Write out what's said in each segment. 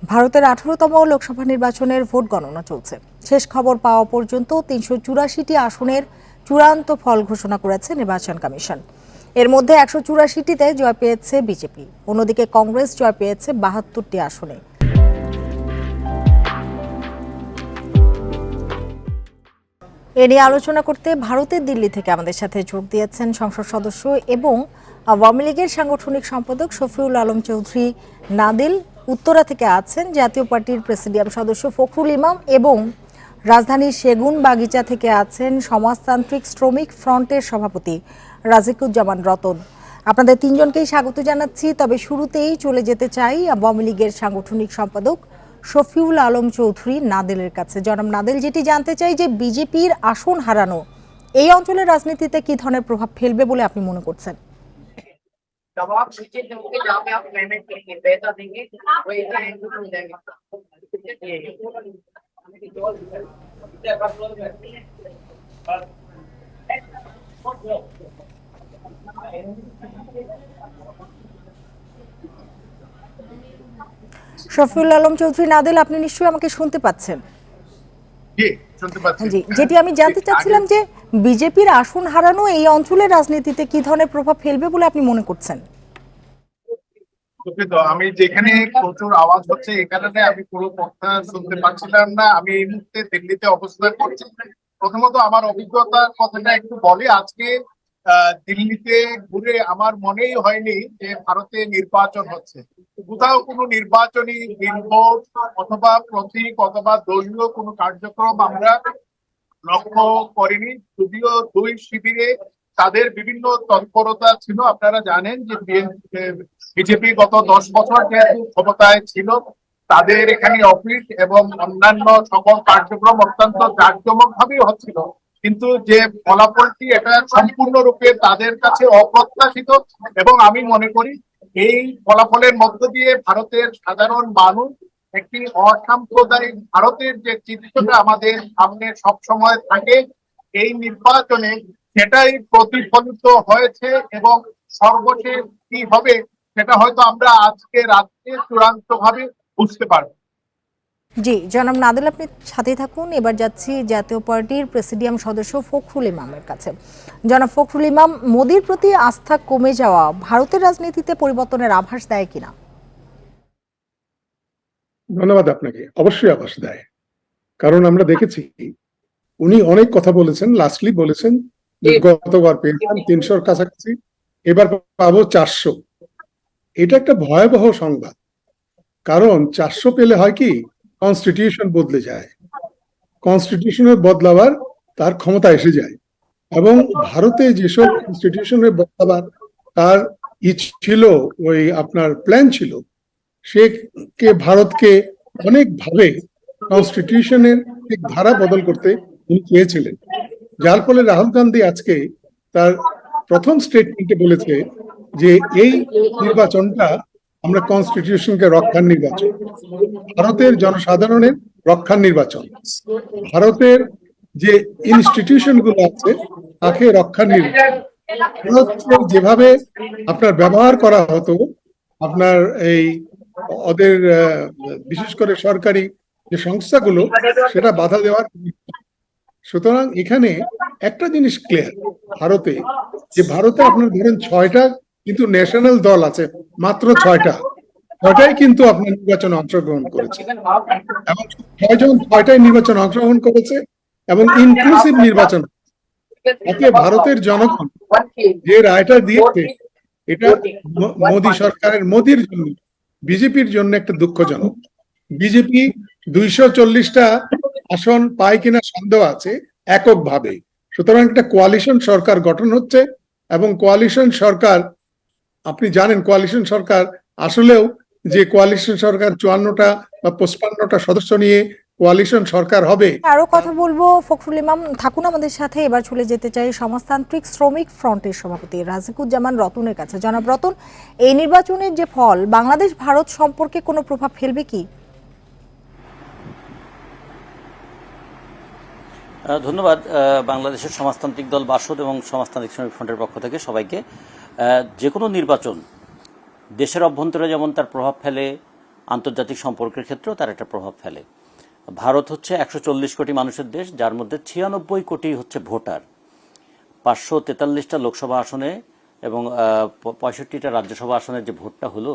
ভারতের 18তম লোকসভা নির্বাচনের ভোট গণনা চলছে। শেষ খবর পাওয়া পর্যন্ত 384টি আসনের চূড়ান্ত ফল ঘোষণা করেছে নির্বাচন কমিশন। এর মধ্যে 184টিতে জয় পেয়েছে বিজেপি, অন্যদিকে কংগ্রেস জয় পেয়েছে 72টি আসনে। এ নিয়ে আলোচনা করতে ভারতের দিল্লি থেকে আমাদের সাথে যোগ দিয়েছেন সংসদ সদস্য এবং আওয়ামী লীগের সাংগঠনিক সম্পাদক শফিউল আলম চৌধুরী নাদিল। উত্তরা থেকে আছেন জাতীয় পার্টির প্রেসিডিয়াম সদস্য ফখরুল ইমাম এবং রাজধানীর সেগুন বাগিচা থেকে আছেন সমাজতান্ত্রিক শ্রমিক ফ্রন্টের সভাপতি রাজিকুজ্জামান রতন। আপনাদের তিনজনকেই স্বাগত জানাচ্ছি। তবে শুরুতেই চলে যেতে চাই আওয়ামী লীগের সাংগঠনিক সম্পাদক শফিউল আলম চৌধুরী নাদেলের কাছে। জনাব নাদেল, যেটি জানতে চাই যে বিজেপির আসন হারানো এই অঞ্চলের রাজনীতিতে কি ধরনের প্রভাব ফেলবে বলে আপনি মনে করছেন? শফিউল আলম চৌধুরী নাদেল, আপনি নিশ্চয়ই আমাকে শুনতে পাচ্ছেন? জি, যেটি আমি জানতে চাচ্ছিলাম যে বিজেপির আসন হারানো এই অঞ্চলের রাজনীতিতে কি ধরনের প্রভাব ফেলবে বলে আপনি মনে করছেন? আমি যেখানে প্রচুর আওয়াজ হচ্ছে এখানে আমি পুরো কথা শুনতে পাচ্ছিলাম না। আমি এই মুহূর্তে দিল্লিতে অবস্থান করছি। প্রথমত আমার অভিজ্ঞতার কথাটা একটু বলি। আজকে দিল্লিতে ঘুরে আমার মনেই হয়নি যে ভারতে নির্বাচন হচ্ছে। কোথাও কোনো নির্বাচনী বিলবোর্ড অথবা প্রতীক অথবা দলীয় কোনো কার্যক্রম আমরা লক্ষ্য করিনি। যদিও দুই শিবিরে তাদের বিভিন্ন তৎপরতা ছিল। আপনারা জানেন যে বিজেপি গত 10 বছর যেহেতু ক্ষমতায় ছিল, তাদের এখানে অফিস এবং অন্যান্য সকল কার্যক্রম অত্যন্ত জাঁকজমক ভাবেই হচ্ছিল, কিন্তু যে ফলাফলটি এটা সম্পূর্ণরূপে তাদের কাছে অপ্রত্যাশিত। এবং আমি মনে করি এই ফলাফলের মধ্য দিয়ে ভারতের সাধারণ মানুষ একটি অসাম্প্রদায়িক ভারতের যে চিত্রটা আমাদের সামনে সব সময় থাকে, এই নির্বাচনে সেটাই প্রতিফলিত হয়েছে। এবং সর্বশেষ কি হবে সেটা হয়তো আমরা আজকে রাত্রে চূড়ান্ত ভাবে বুঝতে পারবো। জি জনাব নাদেল, আপনি সাথে থাকুন। এবার যাচ্ছি জাতীয় পার্টির প্রেসিডিয়াম সদস্য ফখরুল ইমামের কাছে। জনাব ফখরুল ইমাম, মোদির প্রতি আস্থা কমে যাওয়া ভারতের রাজনীতিতে পরিবর্তনের আভাস দেয় কিনা? ধন্যবাদ আপনাকে। অবশ্যই আভাস দেয়, কারণ আমরা দেখেছি উনি অনেক কথা বলেছেন। লাস্টলি বলেছেন যে গতবার পেয়েছিলাম 300-র কাছাকাছি, এবার পাবো 400। এটা একটা ভয়াবহ সংবাদ, কারণ 400 পেলে হয় কি, কনস্টিটিউশন বদলে যায়, কনস্টিটিউশনের বদলাবার তার ক্ষমতা এসে যায়। এবং ভারতে যেসব কনস্টিটিউশনের বদলাবার তার ছিল, ওই আপনার প্ল্যান ছিল, সে ভারতকে অনেকভাবে কনস্টিটিউশনের এক ধারা বদল করতে উনি চেয়েছিলেন। যার ফলে রাহুল গান্ধী আজকে তার প্রথম স্টেটমেন্টে বলেছে যে এই নির্বাচনটা আমরা কনস্টিটিউশনকে রক্ষার নির্বাচন, ভারতের জনসাধারণের রক্ষার নির্বাচন, ভারতের যে ইনস্টিটিউশন গুলো আছে তাকে রক্ষার নির্বাচন। যেভাবে আপনার ব্যবহার করা হতো, আপনার এই ওদের বিশেষ করে সরকারি যে সংস্থাগুলো, সেটা বাধা দেওয়ার। সুতরাং এখানে একটা জিনিস ক্লিয়ার, ভারতে ভারতে আপনার ধরেন 6টা কিন্তু ন্যাশনাল দল আছে, মাত্র 6টাই কিন্তু আপনার নির্বাচনে অংশগ্রহণ করেছে, এবং 6টাই নির্বাচনে অংশগ্রহণ করেছে এবং ইনক্লুসিভ নির্বাচন। এতে ভারতের জনগণ যে রায়টা দিয়েছে, এটা মোদী সরকারের, মোদীর জন্য, বিজেপির জন্য একটা দুঃখজনক। বিজেপি 240টা আসন পায় কিনা সন্দেহ আছে এককভাবে। সুতরাং একটা কোয়ালিশন সরকার গঠন হচ্ছে, এবং কোয়ালিশন সরকার, আপনি জানেন কোয়ালিশন সরকার আসলেও যে কোয়ালিশন সরকার 54টা বা 55টা সদস্য নিয়ে কোয়ালিশন সরকার হবে। আরো কথা বলবো, ফখরুল ইমাম থাকুন আমাদের সাথে। এবার চলে যেতে চাই সমাজতান্ত্রিক শ্রমিক ফ্রন্টের সভাপতি রাজিকুজ্জামান রতনের কাছে। জনাব রতন, এই নির্বাচনের যে ফল বাংলাদেশ ভারত সম্পর্কে কোনো প্রভাব ফেলবে কি? ধন্যবাদ। বাংলাদেশের সমাজতান্ত্রিক দল বাসদ এবং সমাজতান্ত্রিক শ্রমিক ফ্রন্টের পক্ষ থেকে সবাইকে। যে কোনো নির্বাচন দেশের অভ্যন্তরে যেমন তার প্রভাব ফেলে, আন্তর্জাতিক সম্পর্কের ক্ষেত্রেও তার একটা প্রভাব ফেলে। ভারত হচ্ছে 140 কোটি মানুষের দেশ, যার মধ্যে 96 কোটি হচ্ছে ভোটার। 543টা লোকসভা আসনে এবং 65টা রাজ্যসভা আসনের যে ভোটটা হলো,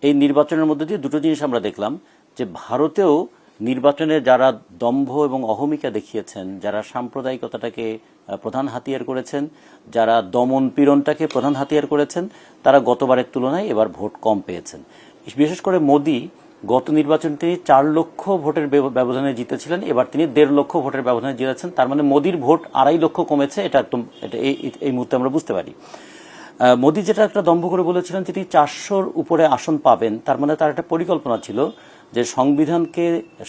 এই নির্বাচনের মধ্যে দিয়ে দুটো জিনিস আমরা দেখলাম, যে ভারতেও নির্বাচনে যারা দম্ভ এবং অহমিকা দেখিয়েছেন, যারা সাম্প্রদায়িকতাটাকে প্রধান হাতিয়ার করেছেন, যারা দমন পীড়নটাকে প্রধান হাতিয়ার করেছেন, তারা গতবারের তুলনায় এবার ভোট কম পেয়েছেন। বিশেষ করে মোদি গত নির্বাচনে তিনি 4 লক্ষ ভোটের ব্যবধানে জিতেছিলেন, এবার তিনি 1.5 লক্ষ ভোটের ব্যবধানে জিতেছেন। তার মানে মোদির ভোট 2.5 লক্ষ কমেছে, এটা একদম এই মুহূর্তে আমরা বুঝতে পারি। মোদি যেটা একটা দম্ভ করে বলেছিলেন তিনি 400-র উপরে আসন পাবেন, তার মানে তার একটা পরিকল্পনা ছিল যে সংবিধানকে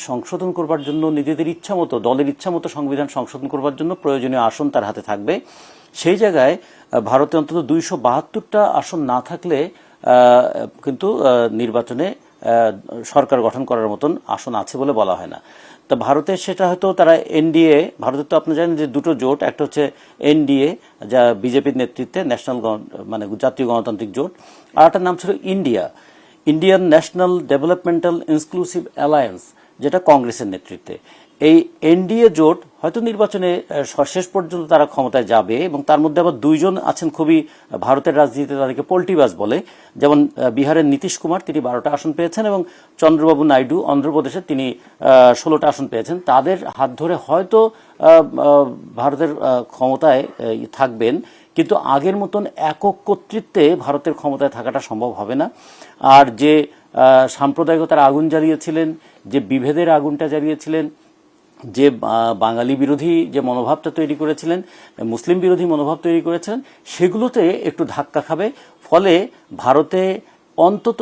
সংশোধন করবার জন্য, নিজেদের ইচ্ছা মতো, দলের ইচ্ছা মতো সংবিধান সংশোধন করবার জন্য প্রয়োজনীয় আসন তার হাতে থাকবে। সেই জায়গায় ভারতে অন্তত 272টা আসন না থাকলে কিন্তু নির্বাচনে সরকার গঠন করার মতন আসন আছে বলে বলা হয় না। তো ভারতে সেটা হয়তো তারা এনডিএ, ভারতের তো আপনি জানেন যে দুটো জোট, একটা হচ্ছে এনডিএ যা বিজেপির নেতৃত্বে ন্যাশনাল মানে জাতীয় গণতান্ত্রিক জোট, আর একটা নাম ছিল Indian national developmental inclusive alliance, যেটা কংগ্রেসের নেতৃত্বে। এই এনডিএ জোট হয়তো নির্বাচনে শেষ পর্যন্ত তারা ক্ষমতায় যাবে, এবং তার মধ্যে আবার 2 জন আছেন খুবই ভারতের রাজনীতিতে তাদেরকে পল্টিবাজ বলে, যেমন বিহারের নীতিশ কুমার, তিনি 12টা আসন পেয়েছেন, এবং চন্দ্রবাবু নাইডু অন্ধ্রপ্রদেশে তিনি 16টা আসন পেয়েছেন। তাদের হাত ধরে হয়তো ভারতের ক্ষমতায় থাকবেন, কিন্তু আগের মতন একক কর্তৃত্বে ভারতের ক্ষমতায় থাকাটা সম্ভব হবে না। আর যে সাম্প্রদায়িকতার আগুন জ্বালিয়েছিলেন, যে বিভেদের আগুনটা জ্বালিয়েছিলেন, যে বাঙালি বিরোধী যে মনোভাবটা তৈরি করেছিলেন, মুসলিম বিরোধী মনোভাব তৈরি করেছিলেন, সেগুলোতে একটু ধাক্কা খাবে। ফলে ভারতে অন্তত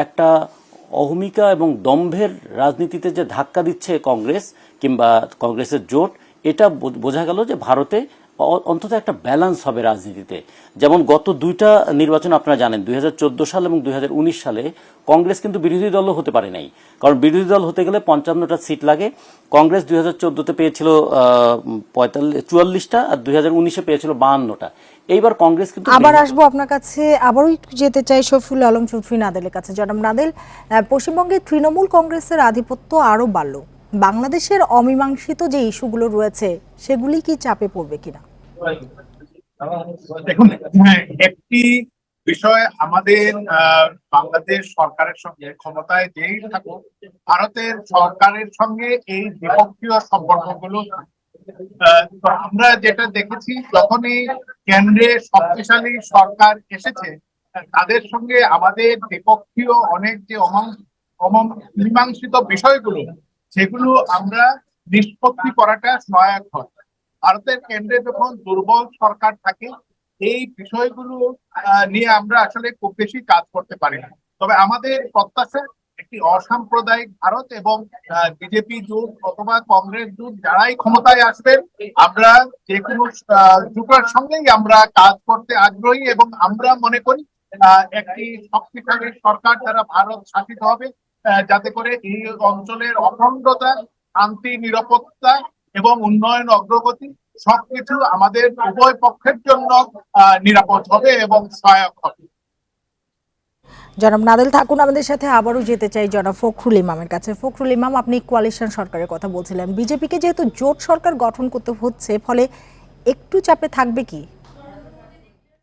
একটা অহমিকা এবং দম্ভের রাজনীতিতে যে ধাক্কা দিচ্ছে কংগ্রেস কিংবা কংগ্রেসের জোট, এটা বোঝা গেল যে ভারতে অন্তত একটা ব্যালেন্স হবে রাজনীতিতে। যেমন গত 2টা নির্বাচন আপনারা জানেন, 2014 সাল এবং 2019 সালে কংগ্রেস কিন্তু বিরোধী দলও হতে পারে নাই, কারণ বিরোধী দল হতে গেলে 55টা সিট লাগে। কংগ্রেস 2014-তে পেয়েছিল 44টা, আর 2019-এ পেয়েছিল 52টা। এইবার কংগ্রেস কিন্তু আবার আসবো আপনার কাছে, আবারও একটু যেতে চাই শফিউল আলম চৌধুরী নাদেলের কাছে। জনাব নাদেল, পশ্চিমবঙ্গে তৃণমূল কংগ্রেসের আধিপত্য আরো বাড়ল, বাংলাদেশের অমীমাংসিত যে ইস্যুগুলো রয়েছে সেগুলি কি চাপে পড়বে কিনা? দেখুন, একটি বিষয় আমাদের বাংলাদেশ সরকারের সঙ্গে, ক্ষমতায় যেই থাকুক, ভারতের সরকারের সঙ্গে এই দ্বিপক্ষীয় সম্পর্কগুলো তো আমরা যেটা দেখেছি, যখনই কেন্দ্রে শক্তিশালী সরকার এসেছে, তাদের সঙ্গে আমাদের দ্বিপক্ষীয় অনেক যে অমীমাংসিত বিষয়গুলো, সেগুলো আমরা নিষ্পত্তি করাটা সহায়ক হয়। ভারতের কেন্দ্রে যখন দুর্বল সরকার থাকে, এই বিষয়গুলো নিয়ে আমরা আসলে খুব বেশি কাজ করতে পারি না। তবে আমাদের প্রত্যাশা একটি অসাম্প্রদায়িক ভারত এবং বিজেপি জোট অথবা কংগ্রেস জোট যারাই ক্ষমতায় আসবেন, আমরা যে কোনো জোটের সঙ্গেই আমরা কাজ করতে আগ্রহী, এবং আমরা মনে করি একটি শক্তিশালী সরকার দ্বারা ভারত শাসিত হবে, যাতে করে এই অঞ্চলের অখণ্ডতা, শান্তি, নিরাপত্তা এবং উন্নয়ন অগ্রগতি সবকিছু আমাদের উভয় পক্ষের জন্য নিরাপদ হবে এবং সহায়ক হবে। জনাব নাদেল থাকুন আমাদের সাথে। আবারও যেতে চাই জনাব ফখরুল ইমামের কাছে। ফখরুল ইমাম, আপনি কোয়ালিশন সরকারের কথা বলছিলেন, বিজেপিকে যেহেতু জোট সরকার গঠন করতে হচ্ছে, ফলে একটু চাপে থাকবে কি?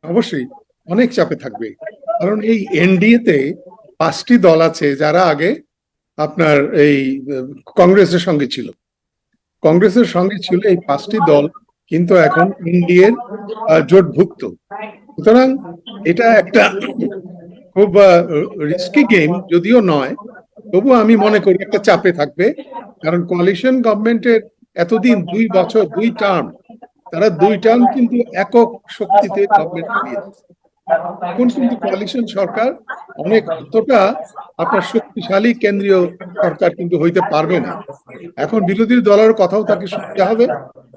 অবশ্যই অনেক চাপে থাকবে, কারণ এই এনডিএতে 5টি দল আছে যারা আগে আপনার এই কংগ্রেসের সঙ্গে ছিল। এই 5টি দল কিন্তু এখন এনডিএর জোটভুক্ত। সুতরাং এটা একটা খুব রিস্কি গেম যদিও নয়, তবু আমি মনে করি একটা চাপে থাকবে। কারণ কোয়ালিশন গভর্নমেন্টের এতদিন 2 বছর 2 টার্ম, তারা 2 টার্ম কিন্তু একক শক্তিতে গভর্নমেন্ট চালিয়েছে। এখন কিন্তু কোয়ালিশন সরকার অতটা আপনার শক্তিশালী কেন্দ্রীয় সরকার কিন্তু হইতে পারবে না। এখন বিরোধী দলের কথাও তাকে শুনতে হবে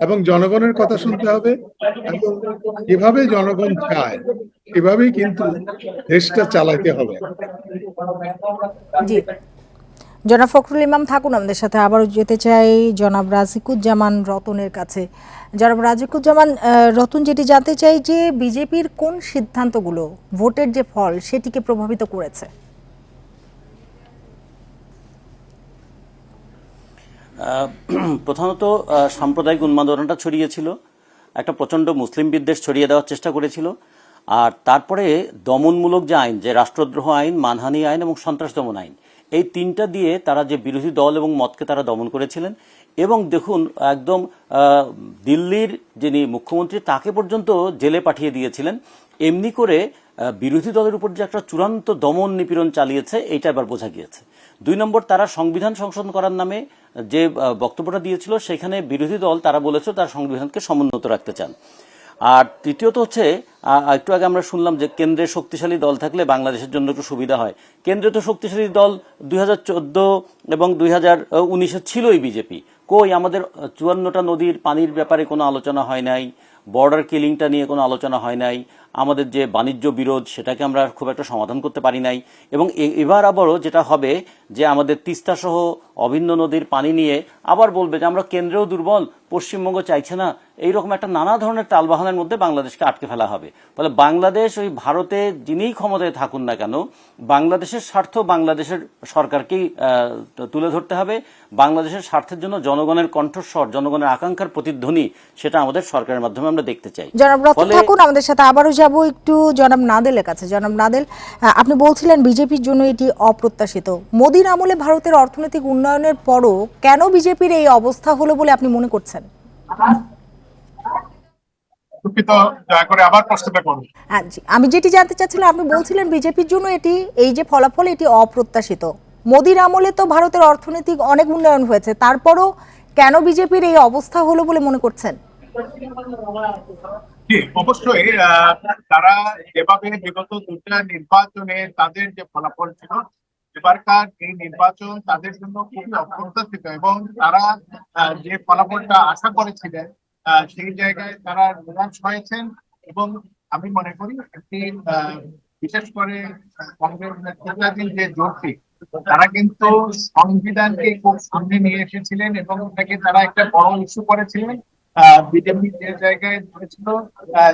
এবং জনগণের কথা শুনতে হবে, এবং যেভাবে জনগণ চায় সেভাবেই কিন্তু দেশটা চালাইতে হবে। জি, জনাব ফখরুল ইমাম থাকুন আমাদের সাথে। আবারও যেতে চাই জনাব রাজিকুজ্জামান রতনের কাছে। জনাব রাজিকুজ্জামান রতন, যেটি জানতে চাই যে বিজেপির কোন সিদ্ধান্তগুলো ভোটের যে ফল সেটিকে প্রভাবিত করেছে? প্রধানত সাম্প্রদায়িক উন্মাদনাটা ছড়িয়েছিল, একটা প্রচণ্ড মুসলিম বিদ্বেষ ছড়িয়ে দেওয়ার চেষ্টা করেছিল, আর তারপরে দমনমূলক যে আইন, যে রাষ্ট্রদ্রোহ আইন, মানহানি আইন এবং সন্ত্রাস দমন আইন, এই তিনটা দিয়ে তারা যে বিরোধী দল এবং মতকে তারা দমন করেছিলেন। এবং দেখুন, একদম দিল্লির যিনি মুখ্যমন্ত্রী তাকে পর্যন্ত জেলে পাঠিয়ে দিয়েছিলেন। এমনি করে বিরোধী দলের উপর যে একটা চূড়ান্ত দমন নিপীড়ন চালিয়েছে, এইটা এবার বোঝা গিয়েছে। 2 নম্বর, তারা সংবিধান সংশোধন করার নামে যে বক্তব্যটা দিয়েছিল, সেখানে বিরোধী দল তারা বলেছে তারা সংবিধানকে সমুন্নত রাখতে চান। আর তৃতীয়ত হচ্ছে, একটু আগে আমরা শুনলাম যে কেন্দ্রে শক্তিশালী দল থাকলে বাংলাদেশের জন্য একটু সুবিধা হয়। কেন্দ্রে তো শক্তিশালী দল 2014 এবং 2019 ছিলই বিজেপি। কই আমাদের 54টা নদীর পানির ব্যাপারে কোনো আলোচনা হয় নাই, বর্ডার কিলিংটা নিয়ে কোনো আলোচনা হয় নাই, আমাদের যে বাণিজ্য বিরোধ সেটাকে আমরা খুব একটা সমাধান করতে পারি নাই। এবং এবার আবারও যেটা হবে যে আমাদের তিস্তা সহ অভিন্ন নদীর পানি নিয়ে আবার বলবে যে আমরা কেন্দ্রেও দুর্বল, পশ্চিমবঙ্গ চাইছে না, এইরকম একটা নানা ধরনের টালবাহানার মধ্যে বাংলাদেশকে আটকে ফেলা হবে। ফলে বাংলাদেশ ওই ভারতে যিনিই ক্ষমতায় থাকুন না কেন, বাংলাদেশের স্বার্থ বাংলাদেশের সরকারকেই তুলে ধরতে হবে। বাংলাদেশের স্বার্থের জন্য জনগণের কণ্ঠস্বর, জনগণের আকাঙ্ক্ষার প্রতিধ্বনি, সেটা আমাদের সরকারের মাধ্যমে আমরা দেখতে চাই। জনাব রতন থাকুন আমাদের সাথে, আবারও যাব একটু জনাব নাদেলের কাছে। জনাব নাদেল, আপনি বলছিলেন বিজেপির জন্য এটি অপ্রত্যাশিত। মোদির আমলে ভারতের অর্থনৈতিক উন্নয়নের পরও কেন বিজেপির এই অবস্থা হলো বলে আপনি মনে করছেন? দয়া করে আবার প্রশ্নটা করুন। আমি যেটি জানতে চাচ্ছিলাম, আপনি বলছিলেন বিজেপির জন্য এই যে ফলাফল, এটি অপ্রত্যাশিত। মোদির আমলে তো ভারতের অর্থনৈতিক অনেক উন্নয়ন হয়েছে, তারপরও কেন বিজেপির এই অবস্থা হলো বলে মনে করছেন? অবশ্যই তারা যেভাবে বিগত 2টা নির্বাচনে তাদের যে ফলাফল ছিল, এবারকার এই নির্বাচন তাদের জন্য খুবই অপ্রত্যাশিত, এবং তারা যে ফলাফলটা আশা করেছিলেন সেই জায়গায় তারা নিরাশ হয়েছেন। এবং আমি মনে করি একটি বিশেষ করে কংগ্রেস নেতৃত্বাধীন যে জোটটি, তারা কিন্তু সংবিধানকে খুব সামনে নিয়ে এসেছিলেন এবং এটাকে তারা একটা বড় ইস্যু করেছিলেন। বিজেপি যে জায়গায় ধরেছিল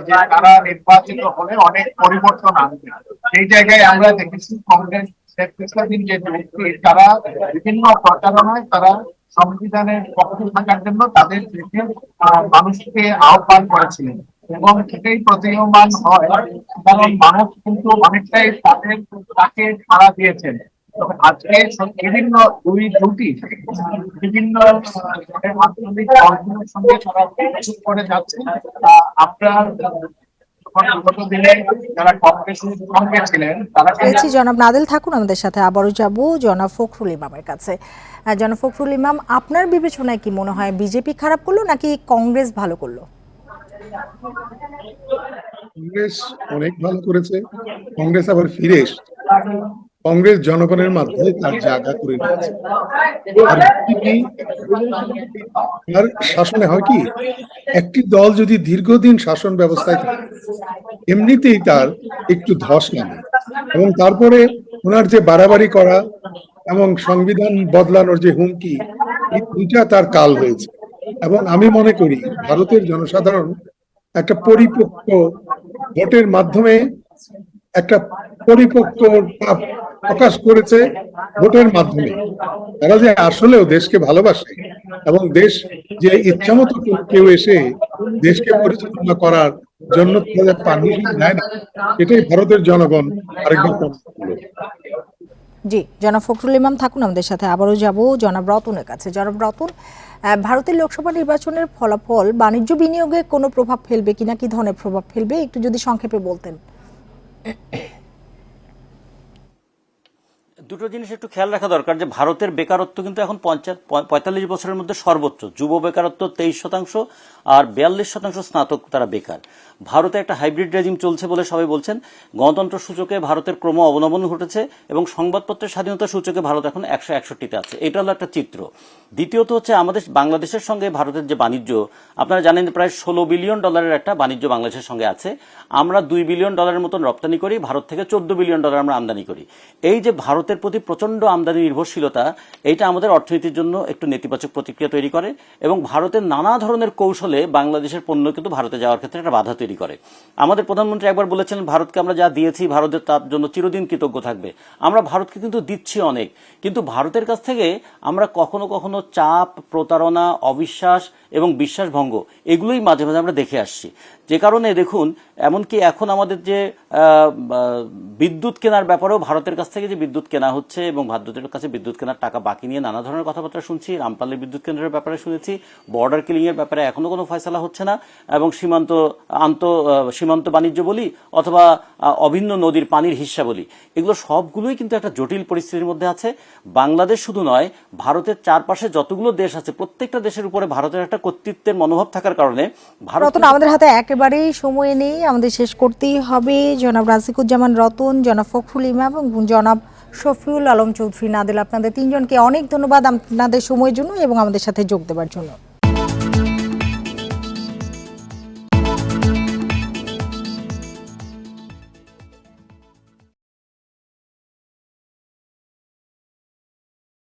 যে তারা নির্বাচিত হলে অনেক পরিবর্তন আনবে, সেই জায়গায় আমরা দেখেছি কংগ্রেস নেতৃত্বাধীন যে জোটটি, তারা বিভিন্ন প্রচারণায় তারা সংবিধানের পক্ষে থাকার জন্য তাদের দেশের মানুষকে আহ্বান করেছিলেন, এবং এটাই প্রতীয়মান হয় কারণ মানুষ কিন্তু অনেকটাই তাকে সাড়া দিয়েছেন। আজকে বিভিন্ন দুই জুটি বিভিন্ন আঞ্চলিক দলগুলোর সঙ্গে তারা করে যাচ্ছে। আপনার জনাব নাদেল থাকুন আমাদের সাথে, আবারও যাব জনাব ফখরুল ইমামের কাছে। জনাব ফখরুল ইমাম, আপনার বিবেচনায় কি মনে হয়, বিজেপি খারাপ করলো নাকি কংগ্রেস ভালো করলো? কংগ্রেস অনেক ভালো করেছে। কংগ্রেস আবার ফিরে এসেছে। কংগ্রেস জনগণের মাধ্যমে তার জায়গা করে নিয়েছে। আর শাসনে হয় কি, একটি দল যদি দীর্ঘদিন শাসন ব্যবস্থায় থাকে, এমনিতেই তার একটু ধস নামে, এবং তারপরে ওনার যে বাড়াবাড়ি করা এবং সংবিধান বদলানোর যে হুমকি, এই দুইটা তার কাল হয়েছে। এবং আমি মনে করি ভারতের জনসাধারণ একটা পরিপক্ক ভোটের মাধ্যমে একটা পরিপক্ক প্রকাশ করেছে ভোটের মাধ্যমে। তারা যে আসলেও দেশকে ভালোবাসে এবং দেশ যে ইচ্ছামতো কেউ এসে দেশকে পরিচালনা করার জন্য পারমিশন দেয় না, এটাই ভারতের জনগণ আরেকবার প্রমাণ করলো। জি, জনাব ফখরুল ইমাম থাকুন আমাদের সাথে, আবারও যাব জনাব রতনের কাছে। জনাব রতন, ভারতের লোকসভা নির্বাচনের ফলাফল বাণিজ্য বিনিয়োগে কোনো প্রভাব ফেলবে কিনা, কি ধরনের প্রভাব ফেলবে একটু যদি সংক্ষেপে বলতেন। দুটো জিনিস একটু খেয়াল রাখা দরকার, যে ভারতের বেকারত্ব কিন্তু এখন 45 বছরের মধ্যে সর্বোচ্চ। যুব বেকারত্ব 23%, আর 42% স্নাতক তারা বেকার। ভারতে একটা হাইব্রিড রেজিম চলছে বলে সবাই বলছেন। গণতন্ত্র সূচকে ভারতের ক্রম অবনমন ঘটেছে, এবং সংবাদপত্রের স্বাধীনতা সূচকে ভারত এখন 161তে আছে। এটা হলো একটা চিত্র। দ্বিতীয়ত হচ্ছে, আমাদের বাংলাদেশের সঙ্গে ভারতের যে বাণিজ্য, আপনারা জানেন প্রায় $16 বিলিয়ন একটা বাণিজ্য বাংলাদেশের সঙ্গে আছে। আমরা $2 বিলিয়ন মতন রপ্তানি করি, ভারত থেকে $14 বিলিয়ন আমরা আমদানি করি। এই যে ভারতের প্রতি প্রচণ্ড আমদানি নির্ভরশীলতা, এইটা আমাদের অর্থনীতির জন্য একটু নেতিবাচক প্রতিক্রিয়া তৈরি করে এবং ভারতের নানা ধরনের কৌশলে বাংলাদেশের পণ্য কিন্তু ভারতে যাওয়ার ক্ষেত্রে একটা বাধা তৈরি করে। আমাদের প্রধানমন্ত্রী একবার বলেছেন, ভারতকে আমরা যা দিয়েছি ভারতের তার জন্য চিরদিন কৃতজ্ঞ থাকবে। আমরা ভারতকে কিন্তু দিচ্ছি অনেক, কিন্তু ভারতের কাছ থেকে আমরা কখনো কখনো চাপ, প্রতারণা, অবিশ্বাস এবং বিশ্বাসভঙ্গ এগুলোই মাঝে মাঝে আমরা দেখে আসছি। যে কারণে দেখুন, এমনকি এখন আমাদের যে বিদ্যুৎ কেনার ব্যাপারেও ভারতের কাছ থেকে যে বিদ্যুৎ কেনা হচ্ছে এবং ভারতের কাছে বিদ্যুৎ কেনার টাকা বাকি নিয়ে নানা ধরনের কথাবার্তা শুনছি। রামপালে বিদ্যুৎ কেন্দ্রের ব্যাপারে শুনেছি, বর্ডার কিলিং এর ব্যাপারে এখনো কোনো ফয়সালা হচ্ছে না, এবং সীমান্ত বাণিজ্য বলি অথবা অভিন্ন নদীর পানির হিস্সা বলি, এগুলো সবগুলোই কিন্তু একটা জটিল পরিস্থিতির মধ্যে আছে। বাংলাদেশ শুধু নয়, ভারতের চারপাশে যতগুলো দেশ আছে প্রত্যেকটা দেশের উপরে ভারতের একটা কর্তৃত্বের মনোভাব থাকার কারণে রতন, আমাদের হাতে একেবারেই সময় নেই, আমাদের শেষ করতেই হবে। জনাব রাজিকুজ্জামান রতন, জনাব ফখরুল ইমাম এবং জনাব শফিউল আলম চৌধুরী নাদিল, আপনাদের তিনজনকে অনেক ধন্যবাদ আপনাদের সময়ের জন্য এবং আমাদের সাথে যোগ দেওয়ার জন্য।